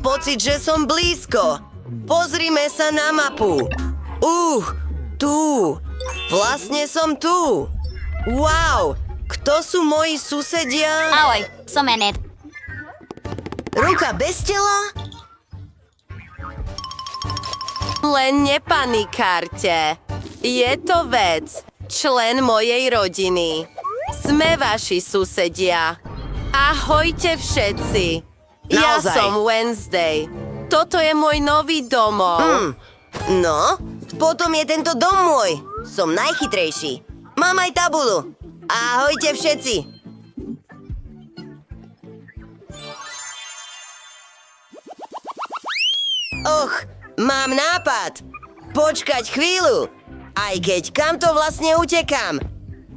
pocit, že som blízko. Pozrime sa na mapu. Tu. Vlastne som tu. Wow, kto sú moji susedia? Ahoj, som Enid. Ruka bez tela? Len nepanikárte. Je to vec, člen mojej rodiny. Sme vaši susedia. Ahojte všetci. Ja Naozaj? som Wednesday. Toto je môj nový domov. No, potom je tento dom môj. Som najchytrejší. Mám aj tabulu. Ahojte všetci. Mám nápad. Počkať chvíľu. Aj keď kam to vlastne utekám?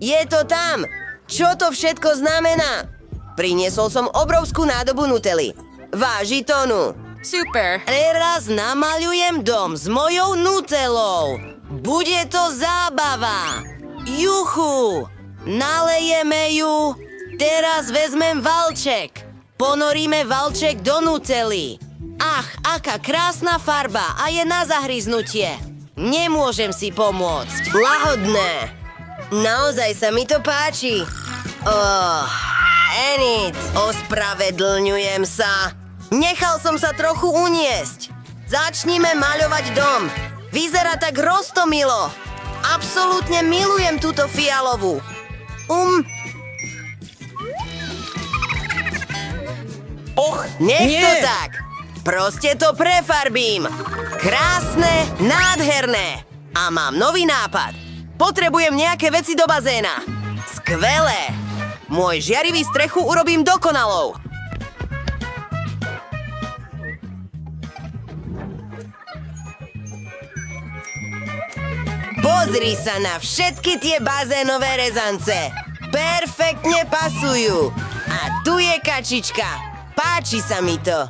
Je to tam. Čo to všetko znamená? Priniesol som obrovskú nádobu Nutelly. Váži tonu. Super. Teraz namaľujem dom s mojou Nutellou. Bude to zábava. Juchu. Nalejeme ju. Teraz vezmem valček. Ponoríme valček do Nutelly. Ach, aká krásna farba a je na zahryznutie. Nemôžem si pomôcť. Lahodné. Naozaj sa mi to páči. Enid, ospravedlňujem sa. Nechal som sa trochu uniesť. Začnime maľovať dom. Vyzerá tak roztomilo. Absolútne milujem túto fialovú. Nech to nie. tak. Proste to prefarbím. Krásne, nádherné. A mám nový nápad. Potrebujem nejaké veci do bazéna. Skvelé. Môj žiarivý strechu urobím dokonalou. Pozri sa na všetky tie bazénové rezance. Perfektne pasujú. A tu je kačička. Páči sa mi to.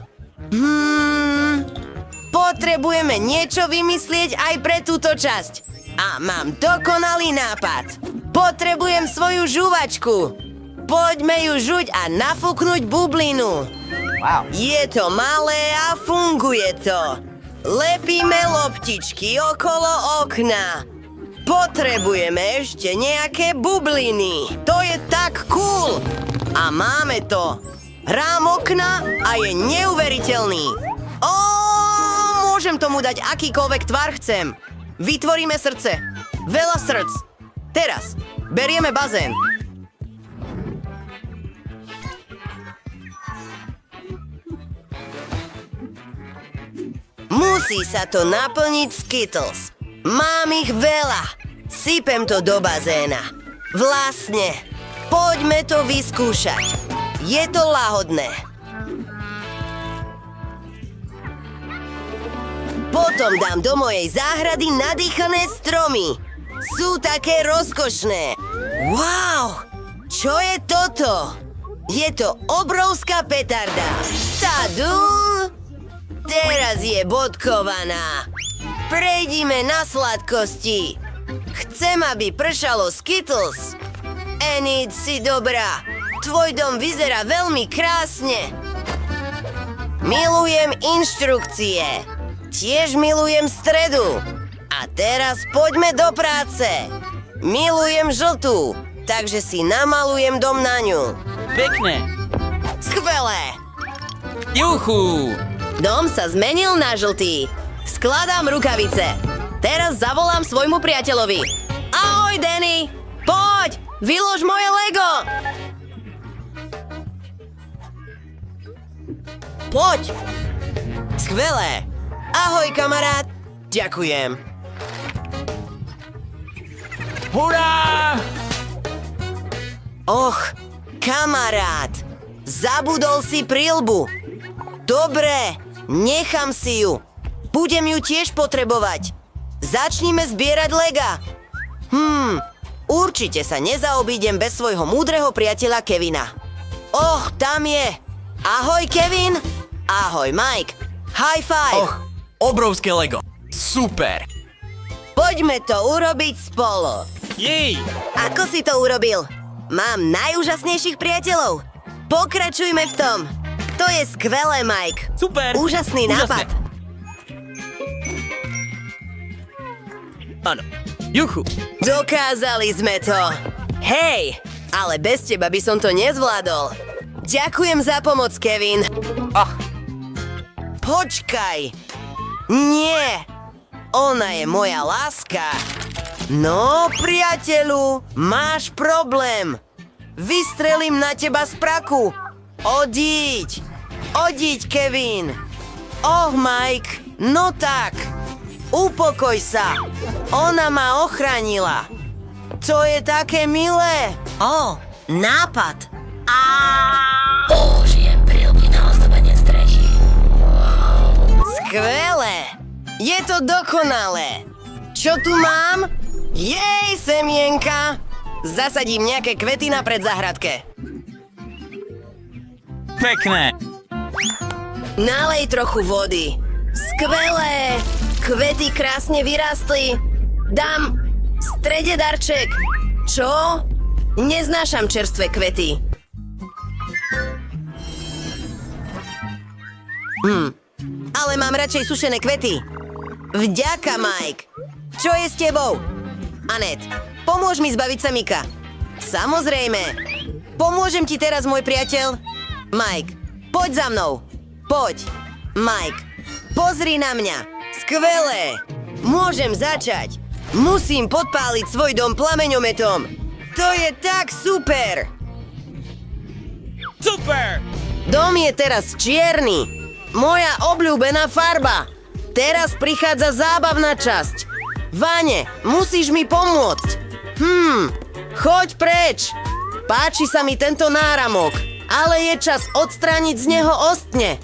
Potrebujeme niečo vymyslieť aj pre túto časť. A mám dokonalý nápad. Potrebujem svoju žuvačku. Poďme ju žuť a nafúknuť bublinu. Wow. Je to malé a funguje to. Lepíme loptičky okolo okna. Potrebujeme ešte nejaké bubliny. To je tak cool. A máme to. Rám okna a je neuveriteľný. Môžem tomu dať akýkoľvek tvar chcem. Vytvoríme srdce. Veľa srdc. Teraz berieme bazén. Musí sa to naplniť Skittles. Mám ich veľa. Sypem to do bazéna. Vlastne, poďme to vyskúšať. Je to lahodné. Potom dám do mojej záhrady nadýchané stromy. Sú také rozkošné. Wow! Čo je toto? Je to obrovská petarda. Tadu! Teraz je bodkovaná. Prejdime na sladkosti. Chcem, aby pršalo Skittles. Enid, si dobrá. Tvoj dom vyzerá veľmi krásne. Milujem inštrukcie. Tiež milujem stredu. A teraz poďme do práce. Milujem žltú, takže si namalujem dom na ňu. Pekné. Skvelé. Juchu. Dom sa zmenil na žltý. Skladám rukavice. Teraz zavolám svojmu priateľovi. Ahoj, Danny. Poď, vylož moje Lego. Poď. Skvelé. Ahoj, kamarát. Ďakujem. Hurá! Kamarát. Zabudol si prilbu. Dobre, nechám si ju. Budem ju tiež potrebovať. Začnime zbierať lega. Určite sa nezaobídem bez svojho múdreho priateľa Kevina. Tam je. Ahoj, Kevin. Ahoj, Mike. High five. Obrovské Lego. Super. Poďme to urobiť spolu. Jej. Ako si to urobil? Mám najúžasnejších priateľov. Pokračujme v tom. To je skvelé, Mike. Super. Úžasný nápad. Áno. Juchu. Dokázali sme to. Hej, ale bez teba by som to nezvládol. Ďakujem za pomoc, Kevin. Počkaj. Nie. Ona je moja láska. No, priateľu, máš problém. Vystrelím na teba z praku. Odíď. Odíď, Kevin. Oh, Mike, no tak. Upokoj sa. Ona ma ochránila. To je také milé. Nápad. Použijem prílby na ozdobenie strechy. Skvelé. Je to dokonalé. Čo tu mám? Jej, semienka. Zasadím nejaké kvety na predzahradke. Pekné. Nalej trochu vody. Skvelé. Kvety krásne vyrástli. Dám v strede darček. Čo? Neznášam čerstvé kvety. Ale mám radšej sušené kvety. Vďaka, Mike. Čo je s tebou? Anet, pomôž mi zbaviť sa Mika. Samozrejme. Pomôžem ti teraz, môj priateľ. Mike, poď za mnou. Poď. Mike, pozri na mňa. Skvelé. Môžem začať. Musím podpáliť svoj dom plameňometom. To je tak super. Super. Dom je teraz čierny. Moja obľúbená farba. Teraz prichádza zábavná časť. Vane, musíš mi pomôcť. Choď preč. Páči sa mi tento náramok, ale je čas odstrániť z neho ostne.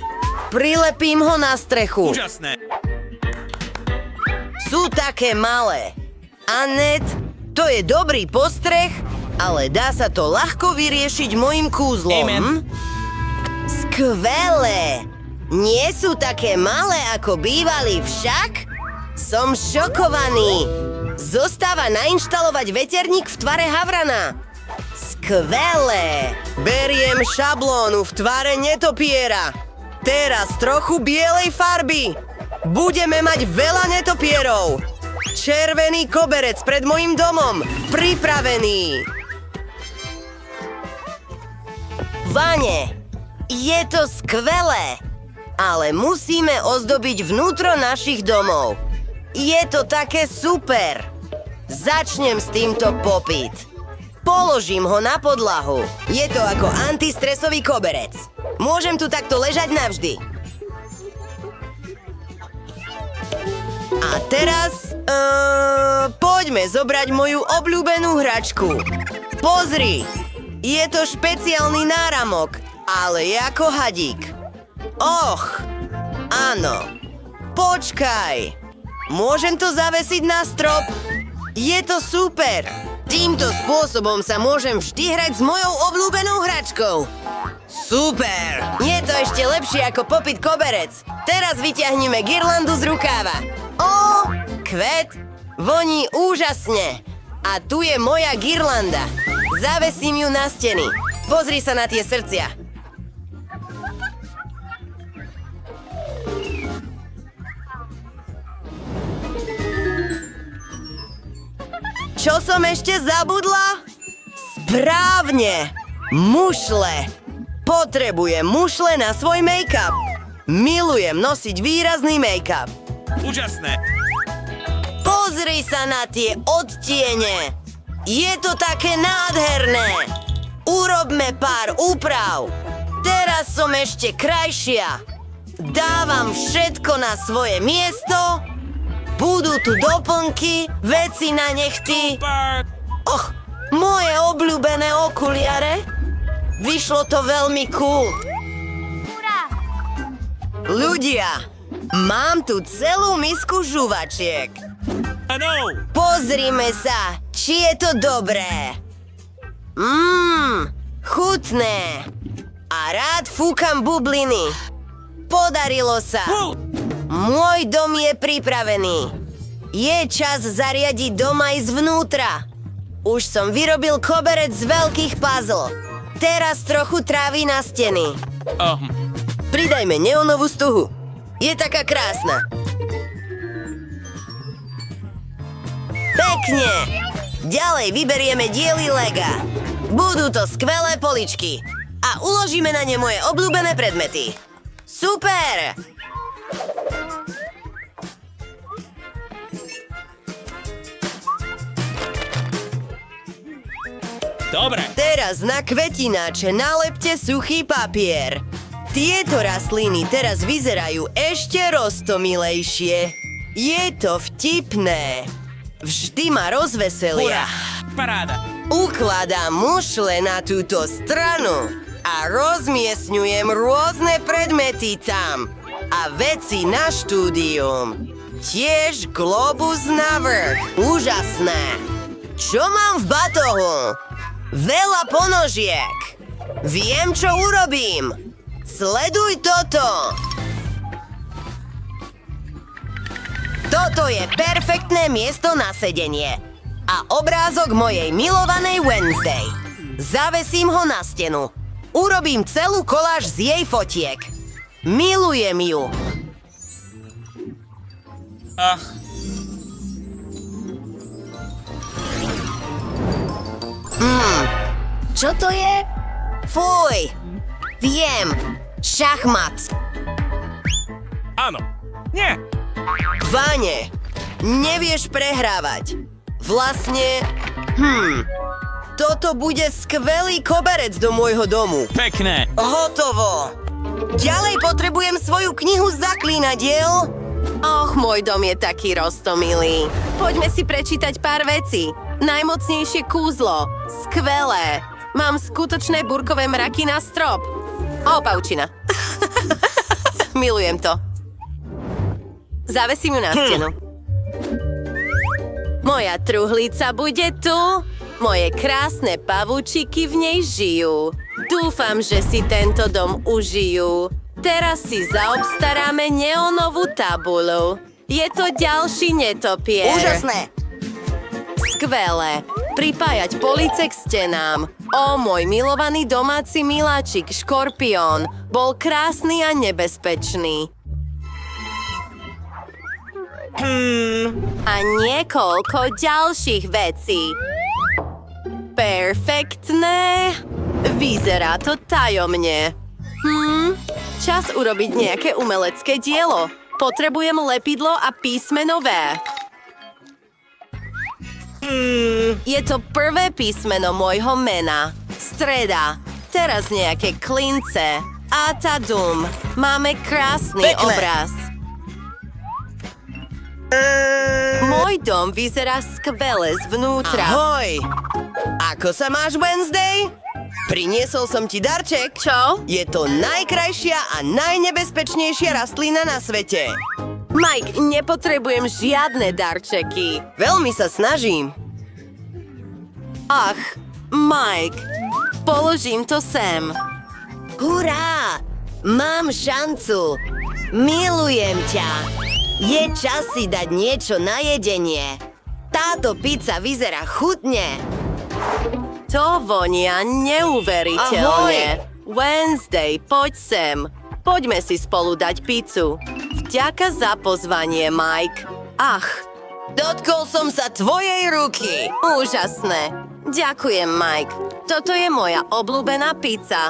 Prilepím ho na strechu. Úžasné. Sú také malé. Anet, to je dobrý postreh, ale dá sa to ľahko vyriešiť mojim kúzlom. Amen. Skvelé. Nie sú také malé, ako bývali však? Som šokovaný. Zostáva nainštalovať veterník v tvare havrana. Skvelé. Beriem šablónu v tvare netopiera. Teraz trochu bielej farby. Budeme mať veľa netopierov. Červený koberec pred mojim domom. Pripravený. Vane, je to skvelé. Ale musíme ozdobiť vnútro našich domov. Je to také super. Začnem s týmto popyt. Položím ho na podlahu. Je to ako antistresový koberec. Môžem tu takto ležať navždy. A teraz... poďme zobrať moju obľúbenú hračku. Pozri, je to špeciálny náramok, ale je ako hadík. Och, áno. Počkaj. Môžem to zavesiť na strop? Je to super. Týmto spôsobom sa môžem vždy hrať s mojou obľúbenou hračkou. Super. Je to ešte lepšie ako popyt koberec. Teraz vyťahneme girlandu z rukáva. Ó, kvet. Voní úžasne. A tu je moja girlanda. Zavesím ju na steny. Pozri sa na tie srdcia. Čo som ešte zabudla? Správne! Mušle! Potrebujem mušle na svoj make-up. Milujem nosiť výrazný make-up. Úžasné. Pozri sa na tie odtiene. Je to také nádherné. Urobme pár úprav. Teraz som ešte krajšia. Dávam všetko na svoje miesto. Budú tu doplnky, veci na nechty. Super. Och, moje obľúbené okuliare. Vyšlo to veľmi cool. Ľudia, mám tu celú misku žuvačiek. Áno. Pozrime sa, či je to dobré. Chutné. A rád fúkam bubliny. Podarilo sa. Môj dom je pripravený. Je čas zariadiť dom aj zvnútra. Už som vyrobil koberec z veľkých puzzle. Teraz trochu trávy na steny. Pridajme neonovú stuhu. Je taká krásna. Pekne. Ďalej vyberieme diely Lega. Budú to skvelé poličky. A uložíme na ne moje obľúbené predmety. Super! Dobre. Teraz na kvetináče nalepte suchý papier. Tieto rastliny teraz vyzerajú ešte roztomilejšie. Je to vtipné. Vždy ma rozveselia. Paráda. Ukladám mušle na túto stranu a rozmiestňujem rôzne predmety tam a veci na štúdium. Tiež globus na vrch. Úžasné. Čo mám v batohu? Veľa ponožiek. Viem, čo urobím. Sleduj toto. Toto je perfektné miesto na sedenie. A obrázok mojej milovanej Wednesday. Zavesím ho na stenu. Urobím celú koláž z jej fotiek. Milujem ju. Ach, Čo to je? Fuj. Viem. Šachmat. áno. Nie. Váne, nevieš prehrávať. Vlastne, toto bude skvelý koberec do môjho domu. Pekné. Hotovo. Ďalej potrebujem svoju knihu zaklínadiel. Och, môj dom je taký roztomilý. Poďme si prečítať pár vecí. Najmocnejšie kúzlo. Skvelé. Mám skutočné burkové mraky na strop. O, paučina. Milujem to. Zavesím ju na stenu. Moja truhlica bude tu. Moje krásne pavúčiky v nej žijú. Dúfam, že si tento dom užijú. Teraz si zaobstaráme neonovú tabuľu. Je to ďalší netopier. Úžasné. Skvelé. Pripájať police k stenám. Ó, môj milovaný domáci miláčik, škorpión. Bol krásny a nebezpečný. A niekoľko ďalších vecí. Perfektné. Vyzerá to tajomne. Čas urobiť nejaké umelecké dielo. Potrebujem lepidlo a písmeno V. Je to prvé písmeno môjho mena. Streda. Teraz nejaké klince. Atadum. Máme krásny Pekné. obraz. Môj dom vyzerá skvele zvnútra. Ahoj! Ako sa máš, Wednesday? Priniesol som ti darček. Čo? Je to najkrajšia a najnebezpečnejšia rastlina na svete. Mike, nepotrebujem žiadne darčeky. Veľmi sa snažím. Ach, Mike, položím to sem. Hurá! Mám šancu. Milujem ťa. Je čas si dať niečo na jedenie. Táto pizza vyzerá chutne. To vonia neuveriteľne. Ahoj. Wednesday, poď sem. Poďme si spolu dať pizzu. Vďaka za pozvanie, Mike. Ach, dotkol som sa tvojej ruky. Úžasné. Ďakujem, Mike. Toto je moja obľúbená pizza.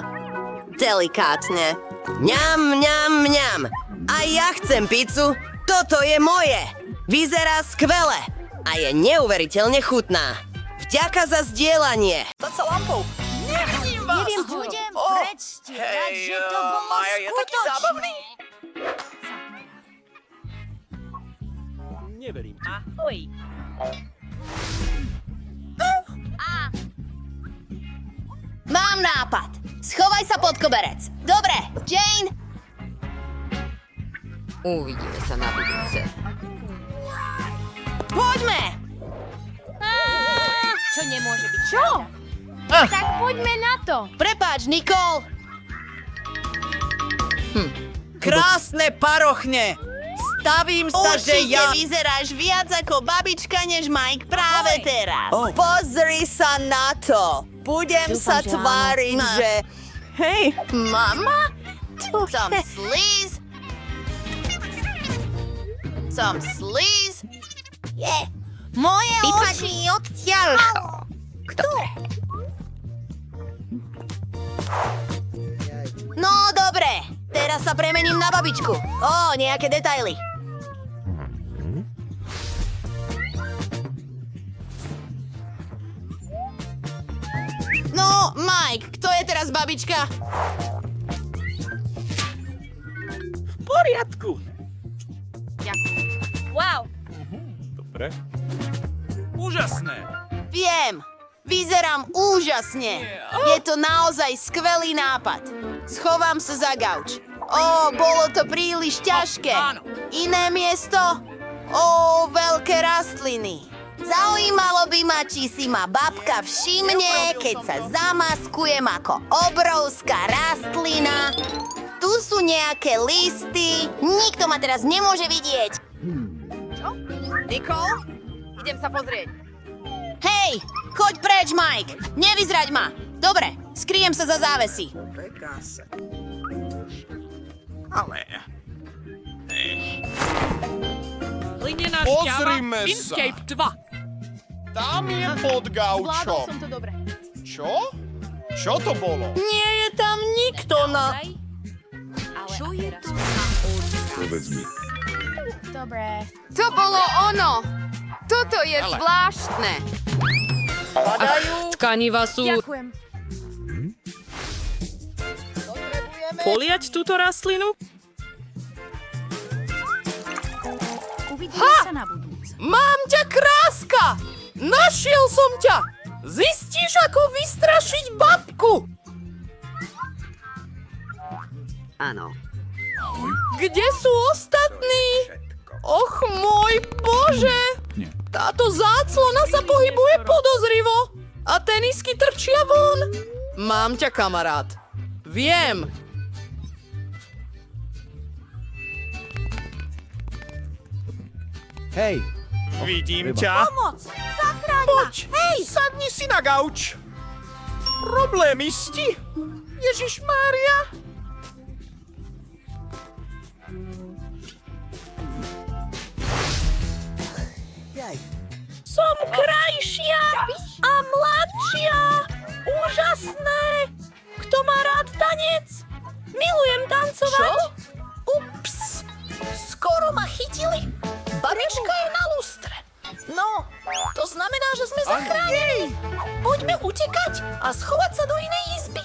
Delikátne. Mňam, mňam, mňam. A ja chcem pizzu. Toto je moje. Vyzerá skvele. A je neuveriteľne chutná. Vďaka za zdieľanie. Neviem, budem preč ti dať, že to bolo Maja je taký skutočné. zábavný. Neverím ti. Ahoj. Mám nápad. Schovaj sa pod koberec. Dobre, Jane? Uvidíme sa na budúce. Poďme! Čo nemôže byť? Čo? Tak poďme na to. Prepáč, Nicole. Krásne parochne. Stavím sa, že ja... vyzeráš viac ako babička, než Mike práve teraz. Pozri sa na to. Budem sa že áno. tváriť, že... Hej, mama? Som slíz. Som slíz. Moje oči odtiaľ. Ktoré? No, dobre. Teraz sa premením na babičku. Ó, nejaké detaily. No, Mike, kto je teraz babička? V poriadku. Wow. Dobre. Úžasné. Viem, vyzerám úžasne. Je to naozaj skvelý nápad. Schovám sa za gauč. Ó, bolo to príliš ťažké. áno. Iné miesto? Ó, veľké rastliny. Zaujímalo by ma, či si ma babka všimne, keď sa zamaskujem ako obrovská rastlina. Tu sú nejaké listy. Nikto ma teraz nemôže vidieť. Nicole? Idem sa pozrieť. Hej, choď preč, Mike! Nevyzrať ma! Dobre, skryjem sa za závesy. Ale... Hlinená Pozrime šťava, sa. Winscape 2. Tam je pod Zvládol gaučom. som to dobre. Čo? Čo to bolo? Nie je tam nikto na... Čo je to? Dobre. To bolo ono! Toto je zvláštne. Tkaniva sú... Ďakujem. Poliať túto rastlinu? Uvidíme sa na budúce. Mám ťa, kráska! Našiel som ťa! Zistíš, ako vystrašiť babku! Áno. Kde sú ostatní? Och, môj Bože! Táto záclona sa pohybuje podozrivo a tenisky trčia von. Mám ťa, kamarát. Viem. Hej, Vidím ťa. poď, sadni si na gauč. Problémisti? Ježišmária. Som krajšia a mladšia. Úžasné. Kto má rád tanec? Milujem tancovať. Čo? Ups. Skoro ma chytili. Bareška je na lustre. No, to znamená, že sme zachránení. Poďme utekať a schovať sa do inej izby.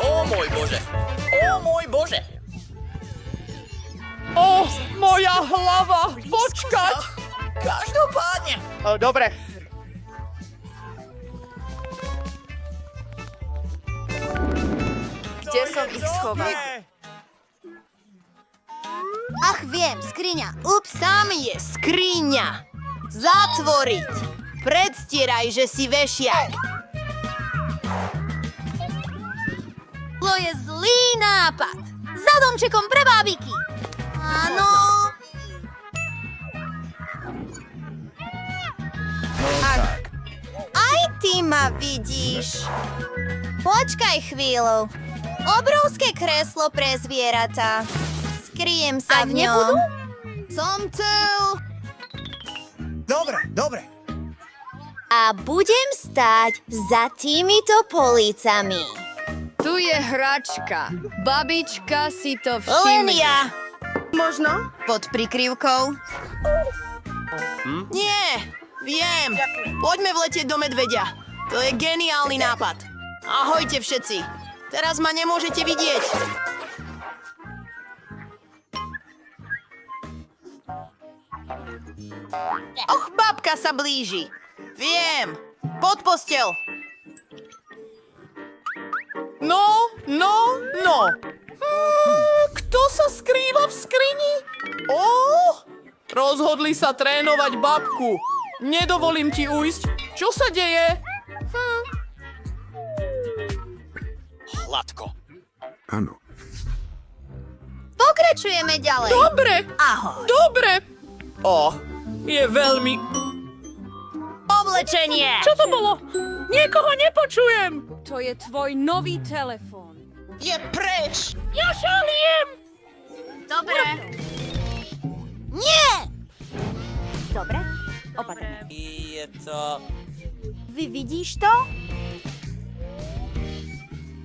Ó môj Bože. Ó môj Bože. Ó, moja hlava. Počkať. Každopádne. Dobre. Kde som ich schoval? Ach, viem, skriňa. Ups, tam je skriňa. Zatvoriť. Predstieraj, že si vešiak. To je zlý nápad. Za domčekom pre bábiky. Áno. Aj ty ma vidíš. Počkaj chvíľu. Obrovské kreslo pre zvieratá. Skryjem sa v ňom. Som tu. Dobre. A budem stáť za týmito polícami. Tu je hračka. Babička si to Len všimne. ja. Možno? Pod prikryvkou? Nie, viem. Poďme vletieť do medveďa. To je geniálny nápad. Ahojte všetci. Teraz ma nemôžete vidieť. Och, babka sa blíži. Viem. Pod postel. No. Kto sa skrýva v skrini? Ó, rozhodli sa trénovať babku. Nedovolím ti ujsť. Čo sa deje? Hladko. Áno. Pokračujeme ďalej. Dobre, Ahoj. dobre. Ó, je veľmi... Problém oblečenie. Čo to bolo? Niekoho nepočujem. To je tvoj nový telefón. Je preč! Ja šaliem. Dobre. Nie! Dobre, opatrne. Je to... Vy vidíš to?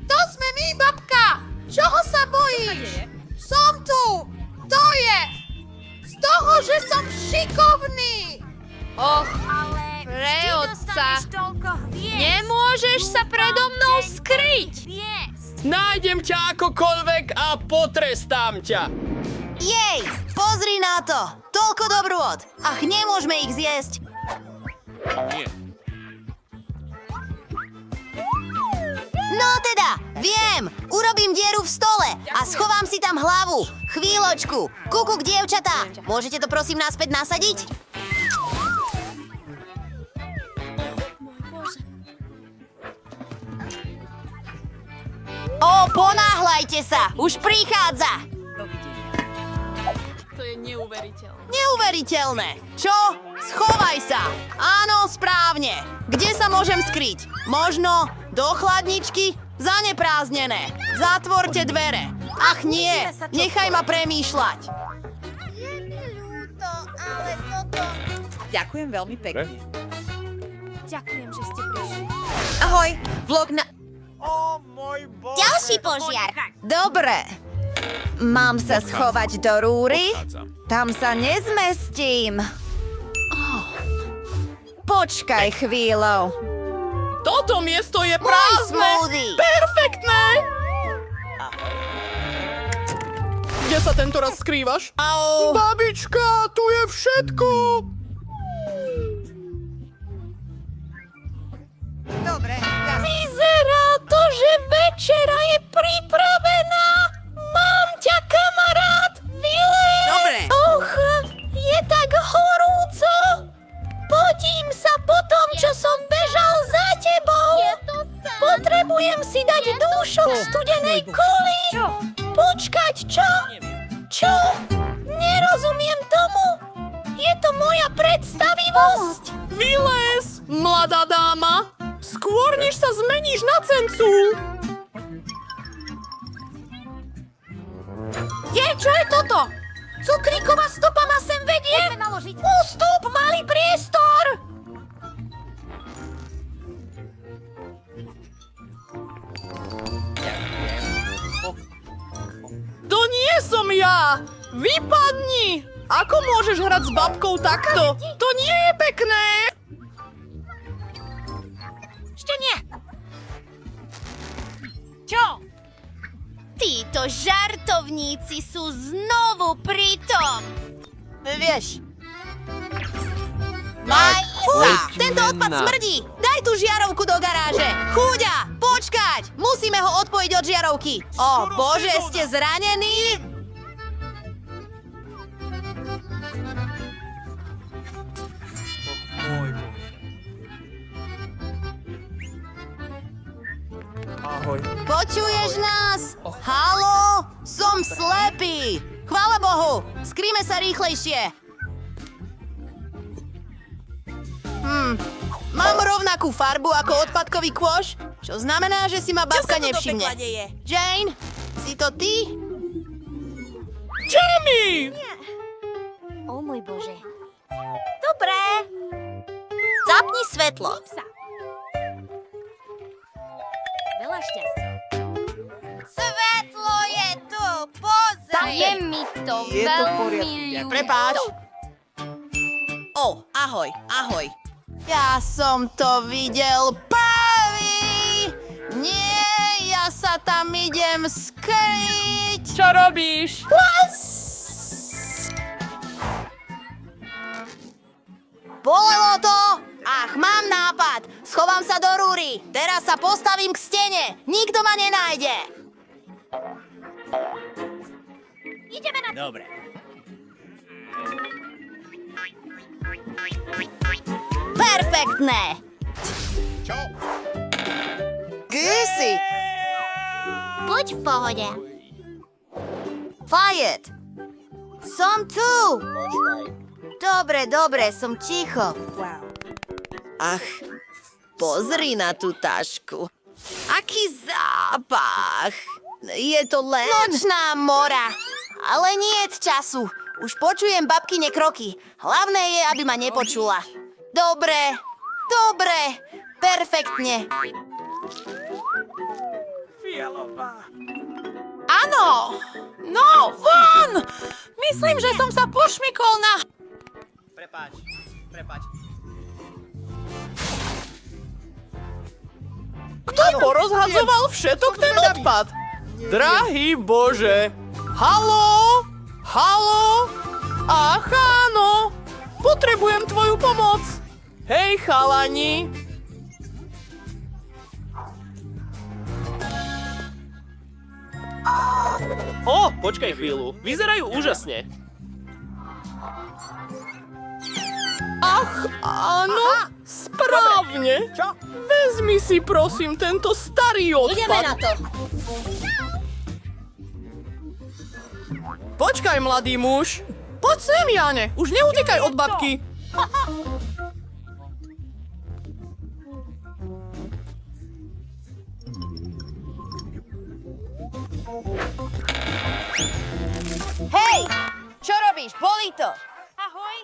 To sme my, babka. Čoho sa bojíš? Som tu. To je. Z toho, že som šikovný. Och, Ale pre vždy otca. dostaneš toľko hviezd. nemôžeš sa predo mnou skryť. Hviezd. Nájdem ťa akokoľvek a potrestám ťa. Jej, pozri na to! Toľko dobrôd! Ach, nemôžeme ich zjesť! Nie. No teda, viem! Urobím dieru v stole a schovám si tam hlavu. Chvíľočku. Kukuk, dievčatá, môžete to prosím naspäť nasadiť? O, ponáhľajte sa! Už prichádza! To je neuveriteľné. Neuveriteľné! Čo? Schovaj sa! Áno, správne! Kde sa môžem skryť? Možno do chladničky? Zaneprázdnené! Zatvorte dvere! Ach nie! Nechaj ma premýšľať! Ďakujem veľmi pekne. Ďakujem, že ste prišli. Ahoj! Vlog na... O môj bože! Ďalší požiar! Dobre. Mám sa schovať do rúry? Tam sa nezmestím. Počkaj chvíľu. Toto miesto je Môj prázdne. smoothie! Perfektné. Kde sa tento raz skrývaš? Au! Babička, tu je všetko! Vyzerá to, že večera je pripravená. Mám ťa, kamarát. Vylez. Dobre. Och, je tak horúco. Potím sa po tom, čo som bežal za tebou. Potrebujem si dať dúšok studenej koli. Počkať, čo? Čo? Nerozumiem tomu. Je to moja predstavivosť. Vylez, mladá dáma. Skôr, než sa zmeníš na cencúl. Čo je toto? Cukríková stopa ma sem vedie? Ústup, malý priestor! To nie som ja. Vypadni. Ako môžeš hrať s babkou takto? To nie je pekné. Ešte nie. Čo? Títo žartovníci sú znovu pritom. Vieš. Tento odpad smrdí! Daj tú žiarovku do garáže! Chúďa, počkať! Musíme ho odpojiť od žiarovky! O bože, ste zranení? Ahoj. Počuješ nás? Haló? Som slepý! Chvála Bohu! Skrýme sa rýchlejšie! Mám rovnakú farbu ako odpadkový kôš, čo znamená, že si ma babka nevšimne. Jane, si to ty? Jamie! O môj Bože. Dobre. Zapni svetlo. Veľa šťastia. Svetlo je tu, pozri! Je mi to Je to v veľmi poriadku. ľúto. Prepáč. Ahoj, ahoj. Ja som to videl prvý! Nie, ja sa tam idem skryť! Čo robíš? Bolelo to? Ach, mám nápad. Schovám sa do rúry. Teraz sa postavím k stene. Nikto ma nenájde. Ideme na... Dobre. Perfektné. Čo? Gysi. Buď v pohode. Fajet. Som tu. Dobre, som ticho. Ach, pozri na tú tašku. Aký zápach. Je to len... Nočná mora. Ale nie je času. Už počujem babkyne kroky. Hlavné je, aby ma nepočula. Dobre, perfektne. Fialová. Áno! No, von! Myslím, že som sa pošmykol na... Prepáč. Kto porozhadzoval všetok ten odpad? Drahý Bože! Haló? Ach, áno! Potrebujem tvoju pomoc! Hej, chalani! O, počkaj chvíľu. Vyzerajú úžasne. Ach, áno! Správne! Čo? Vezmi si prosím tento starý odpad. Ideme na to. Počkaj, mladý muž. Poď sem, Jane. Už neutekaj od babky. Hej! Čo robíš? Bolí to. Ahoj.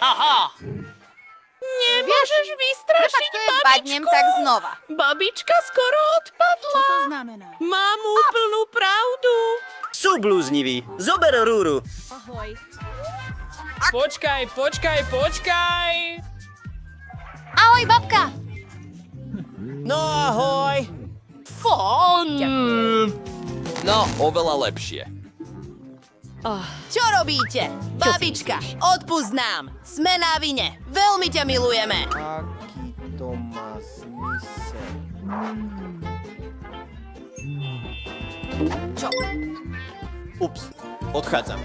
Haha! Nemôžeš vystrašiť babičku. Padnem tak znova. Babička skoro odpadla. Znamená. Mám úplnú pravdu. Sú blúzniví. Zober rúru. Ahoj. Počkaj. Ahoj, babka. No ahoj. Fón. No, oveľa lepšie. Čo robíte? Babička, odpusť nám. Sme na vine. Veľmi ťa milujeme. Aký to má zmysel? Ups, odchádzam.